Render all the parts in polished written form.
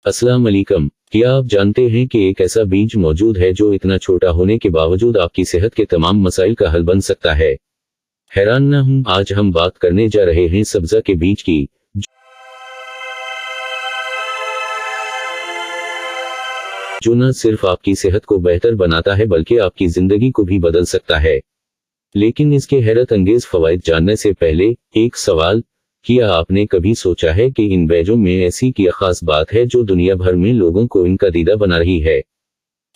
अस्सलाम वालेकुम। क्या आप जानते हैं कि एक ऐसा बीज मौजूद है जो इतना छोटा होने के बावजूद आपकी सेहत के तमाम मसाइल का हल बन सकता है? हैरान न हूं, आज हम बात करने जा रहे हैं सब्जा के बीज की, जो न सिर्फ आपकी सेहत को बेहतर बनाता है बल्कि आपकी जिंदगी को भी बदल सकता है। लेकिन इसके हैरत अंगेज फवाइद जानने से पहले एक सवाल, क्या आपने कभी सोचा है कि इन बीजों में ऐसी क्या खास बात है जो दुनिया भर में लोगों को इनका दीदा बना रही है?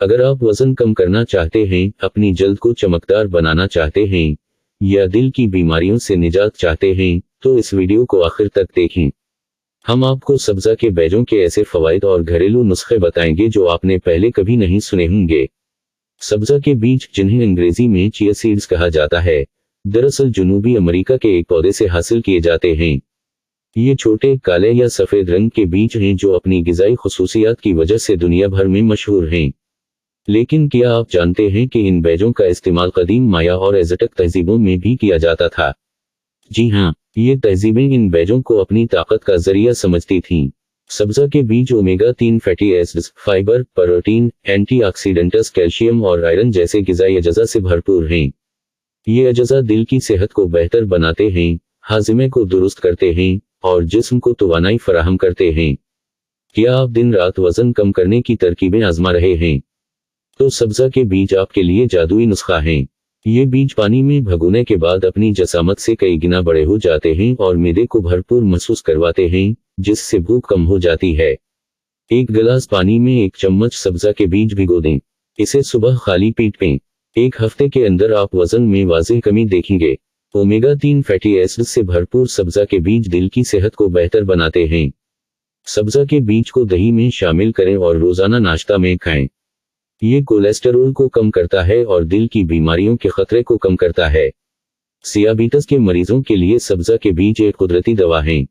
अगर आप वजन कम करना चाहते हैं, अपनी जल्द को चमकदार बनाना चाहते हैं या दिल की बीमारियों से निजात चाहते हैं, तो इस वीडियो को आखिर तक देखें। हम आपको सब्जा के बीजों के ऐसे फवाइद और घरेलू नुस्खे बताएंगे जो आपने पहले कभी नहीं सुने होंगे। सब्जा के बीज, जिन्हें अंग्रेजी में चिया सीड्स कहा जाता है, दरअसल जनूबी अमेरिका के एक पौधे से हासिल किए जाते हैं। ये छोटे काले या सफेद रंग के बीज हैं जो अपनी गिजाई खुसूसियात की वजह से दुनिया भर में मशहूर हैं। लेकिन क्या आप जानते हैं कि इन बीजों का इस्तेमाल कदीम माया और एज़टेक तहजीबों में भी किया जाता था? जी हाँ, ये तहजीबें इन बीजों को अपनी ताकत का जरिया समझती थीं। सब्जा के बीज omega-3 fatty acids, fibre, protein, antioxidants, calcium और आयरन जैसे गिजाई अजजा से भरपूर हैं। ये अजजा दिल की सेहत को बेहतर बनाते हैं, हाजिमे को दुरुस्त करते हैं और जिस्म को तवानाई फराहम करते हैं। क्या आप दिन रात वजन कम करने की तरकीबें आजमा रहे हैं? तो सब्जा के बीज आपके लिए जादुई नुस्खा हैं। ये बीज पानी में भगोने के बाद अपनी जसामत से कई गुना बड़े हो जाते हैं और मैदे को भरपूर महसूस करवाते हैं, जिससे भूख कम हो जाती है। एक गिलास पानी में 1 चम्मच सब्जा के बीज भिगो दें। इसे सुबह खाली पेट पिएं। 1 हफ्ते के अंदर आप वजन में वाज़ेह कमी देखेंगे। ओमेगा-3 फैटी एसिड से भरपूर सब्जा के बीज दिल की सेहत को बेहतर बनाते हैं। सब्जा के बीज को दही में शामिल करें और रोजाना नाश्ता में खाएं। ये कोलेस्टेरोल को कम करता है और दिल की बीमारियों के खतरे को कम करता है। सियाबिटस के मरीजों के लिए सब्जा के बीज एक कुदरती दवा हैं।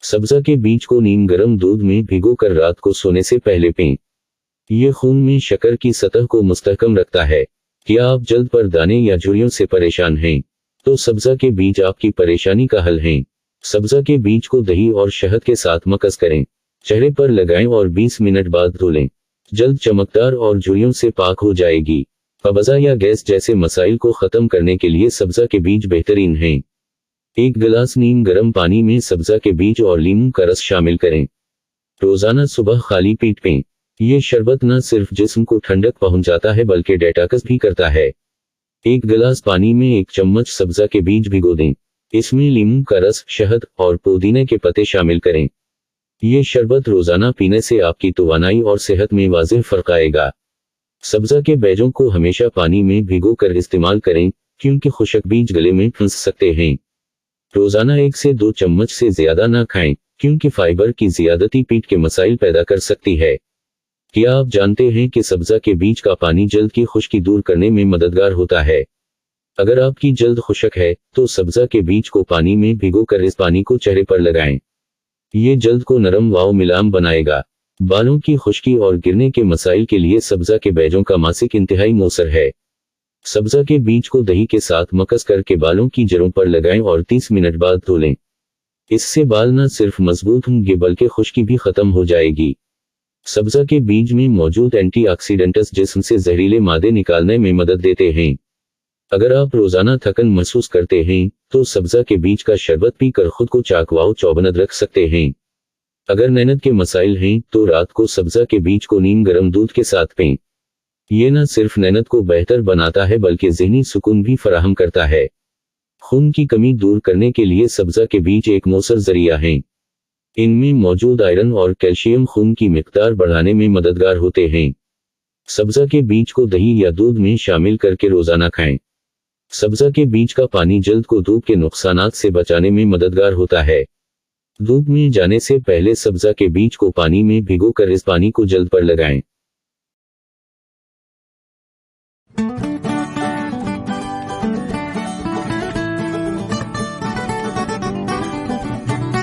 सब्जा के बीज को नीम गर्म दूध में भिगोकर रात को सोने से पहले पिएं। ये खून में शक्कर की सतह को मुस्तहकम रखता है। क्या आप जल्द पर दाने या झुर्रियों से परेशान हैं? तो सब्जा के बीज आपकी परेशानी का हल हैं। सब्जा के बीज को दही और शहद के साथ मकस करें, चेहरे पर लगाएं और 20 मिनट बाद धो लें। जल्द चमकदार और झुर्रियों से पाक हो जाएगी। कब्ज़ा या गैस जैसे मसाइल को खत्म करने के लिए सब्जा के बीज बेहतरीन हैं। 1 गिलास नीम गर्म पानी में सब्जा के बीज और लीमू का रस शामिल करें। रोजाना सुबह खाली पेट पिएं। ये शरबत न सिर्फ जिस्म को ठंडक पहुंचाता है बल्कि डेटॉक्स भी करता है। 1 गिलास पानी में 1 चम्मच सब्जा के बीज भिगो दें। इसमें लीमू का रस, शहद और पुदीने के पत्ते शामिल करें। ये शरबत रोजाना पीने से आपकी तवानाई और सेहत में वाज़ेह फर्क आएगा। सब्जा के बीजों को हमेशा पानी में भिगोकर इस्तेमाल करें, क्योंकि खुशक बीज गले में फंस सकते हैं। रोजाना 1 से 2 चम्मच से ज्यादा ना खाएं, क्योंकि फाइबर की ज्यादती पेट के मसाइल पैदा कर सकती है। क्या आप जानते हैं कि सब्जा के बीज का पानी जल्द की खुश्की दूर करने में मददगार होता है? अगर आपकी जल्द खुशक है, तो सब्जा के बीज को पानी में भिगोकर इस पानी को चेहरे पर लगाएं। ये जल्द को नरम व मुलायम बनाएगा। बालों की खुश्की और गिरने के मसाइल के लिए सब्जा के बीजों का मासिक इंतहाई मौसर है। सब्जा के बीज को दही के साथ मकस करके बालों की जड़ों पर लगाएं और 30 मिनट बाद धो लें। इससे बाल न सिर्फ मजबूत होंगे बल्कि खुश्की भी खत्म हो जाएगी। सब्जा के बीज में मौजूद एंटीऑक्सीडेंट्स जिस्म से जहरीले मादे निकालने में मदद देते हैं। अगर आप रोजाना थकन महसूस करते हैं, तो सब्जा के बीज का शरबत पीकर खुद को चाक व चौबन्द रख सकते हैं। अगर नींद के मसाइल हैं, तो रात को सब्जा के बीज को नीम गर्म दूध के साथ पिएं। ये न सिर्फ नींद को बेहतर बनाता है बल्कि ज़हनी सुकून भी फराहम करता है। खून की कमी दूर करने के लिए सब्जा के बीज एक मौसर जरिया हैं। इनमें मौजूद आयरन और कैल्शियम खून की मिकदार बढ़ाने में मददगार होते हैं। सब्जा के बीज को दही या दूध में शामिल करके रोजाना खाएं। सब्जा के बीज का पानी जल्द को धूप के नुकसानात से बचाने में मददगार होता है। धूप में जाने से पहले सब्जा के बीज को पानी में भिगोकर इस पानी को जल्द पर लगाएं।